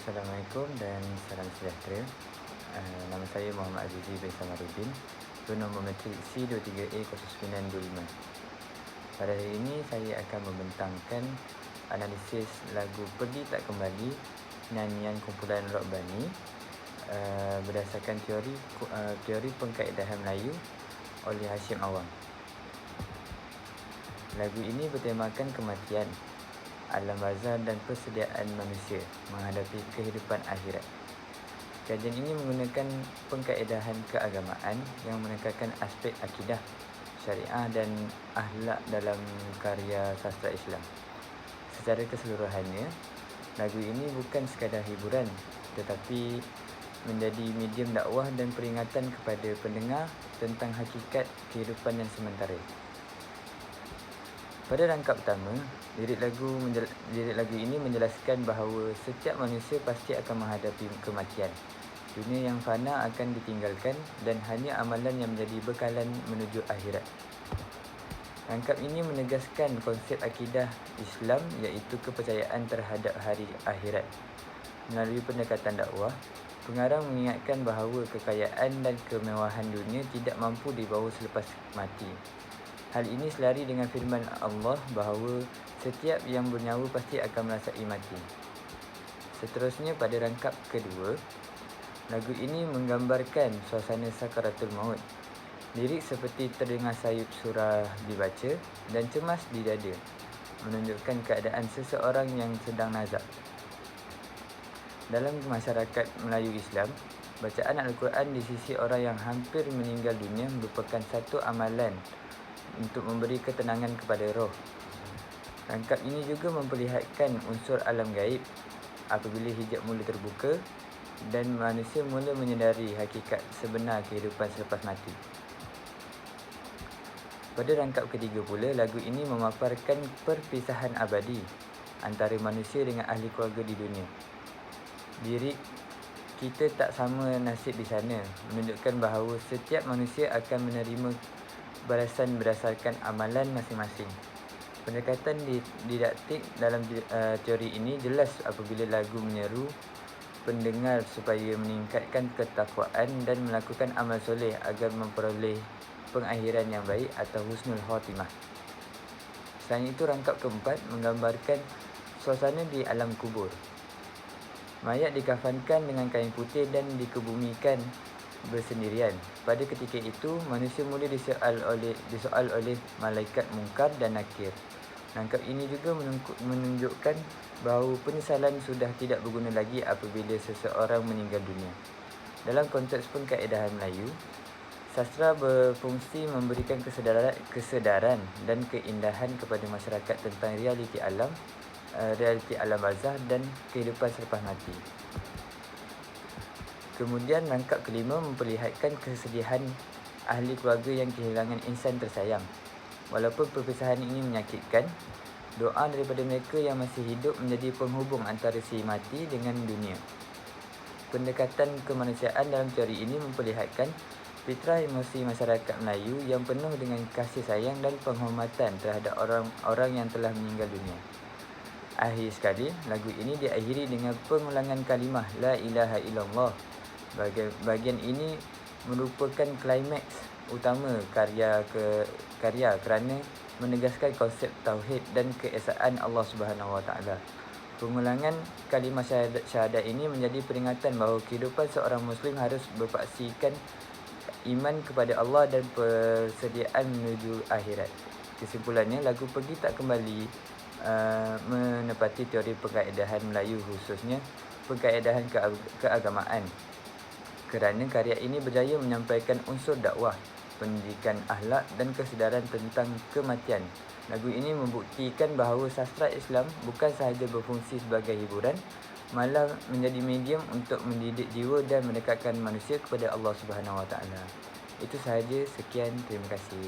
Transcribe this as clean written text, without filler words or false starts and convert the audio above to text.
Assalamualaikum dan salam sejahtera. Nama saya Muhammad Azizi bin Samaruddin, nombor matrik C23A0925. Pada hari ini saya akan membentangkan analisis lagu Pergi Tak Kembali nyanyian kumpulan Rock Bani berdasarkan teori pengkaedahan Melayu oleh Hashim Awang. Lagu ini bertemakan kematian, alam barzah dan persediaan manusia menghadapi kehidupan akhirat. Kajian ini menggunakan pengkaedahan keagamaan yang menekankan aspek akidah, syariah dan akhlak dalam karya sastra Islam. Secara keseluruhannya, lagu ini bukan sekadar hiburan tetapi menjadi medium dakwah dan peringatan kepada pendengar tentang hakikat kehidupan yang sementara. Pada rangkap pertama, lirik lagu ini menjelaskan bahawa setiap manusia pasti akan menghadapi kematian. Dunia yang fana akan ditinggalkan dan hanya amalan yang menjadi bekalan menuju akhirat. Rangkap ini menegaskan konsep akidah Islam iaitu kepercayaan terhadap hari akhirat. Melalui pendekatan dakwah, pengarang mengingatkan bahawa kekayaan dan kemewahan dunia tidak mampu dibawa selepas mati. Hal ini selari dengan firman Allah bahawa setiap yang bernyawa pasti akan merasai mati. Seterusnya pada rangkap kedua, lagu ini menggambarkan suasana sakaratul maut. Lirik seperti terdengar sayup surah dibaca dan cemas di dada, menunjukkan keadaan seseorang yang sedang nazak. Dalam masyarakat Melayu Islam, bacaan Al-Quran di sisi orang yang hampir meninggal dunia merupakan satu amalan untuk memberi ketenangan kepada roh. Rangkap ini juga memperlihatkan unsur alam gaib apabila hijab mula terbuka dan manusia mula menyedari hakikat sebenar kehidupan selepas mati. Pada rangkap ketiga pula, lagu ini memaparkan perpisahan abadi antara manusia dengan ahli keluarga di dunia. Lirik "Kita tak sama nasib di sana" menunjukkan bahawa setiap manusia akan menerima balasan berdasarkan amalan masing-masing. Pendekatan didaktik dalam teori ini jelas apabila lagu menyeru pendengar supaya meningkatkan ketakwaan dan melakukan amal soleh agar memperoleh pengakhiran yang baik atau husnul khatimah. Selain itu, rangkap keempat menggambarkan suasana di alam kubur. Mayat dikafankan dengan kain putih dan dikebumikan bersendirian. Pada ketika itu, manusia mula disoal oleh malaikat Munkar dan Nakir. Rangkap ini juga menunjukkan bahawa penyesalan sudah tidak berguna lagi apabila seseorang meninggal dunia. Dalam konteks pengkaedahan Melayu, sastra berfungsi memberikan kesedaran dan keindahan kepada masyarakat tentang realiti alam barzah dan kehidupan selepas mati. Kemudian rangkap kelima memperlihatkan kesedihan ahli keluarga yang kehilangan insan tersayang. Walaupun perpisahan ini menyakitkan, doa daripada mereka yang masih hidup menjadi penghubung antara si mati dengan dunia. Pendekatan kemanusiaan dalam teori ini memperlihatkan fitrah emosi masyarakat Melayu yang penuh dengan kasih sayang dan penghormatan terhadap orang-orang yang telah meninggal dunia. Akhir sekali, lagu ini diakhiri dengan pengulangan kalimah La ilaha illallah. Bahagian ini merupakan klimaks utama karya kerana menegaskan konsep tauhid dan keesaan Allah Subhanahu Wa Taala. Pengulangan kalimah syahadat ini menjadi peringatan bahawa kehidupan seorang Muslim harus berpaksikan iman kepada Allah dan persediaan menuju akhirat. Kesimpulannya, lagu Pergi Tak Kembali menepati teori pengkaedahan Melayu, khususnya pengkaedahan keagamaan, kerana karya ini berjaya menyampaikan unsur dakwah, pendidikan akhlak dan kesedaran tentang kematian. Lagu ini membuktikan bahawa sastra Islam bukan sahaja berfungsi sebagai hiburan, malah menjadi medium untuk mendidik jiwa dan mendekatkan manusia kepada Allah Subhanahu Wa Taala. Itu sahaja, sekian, terima kasih.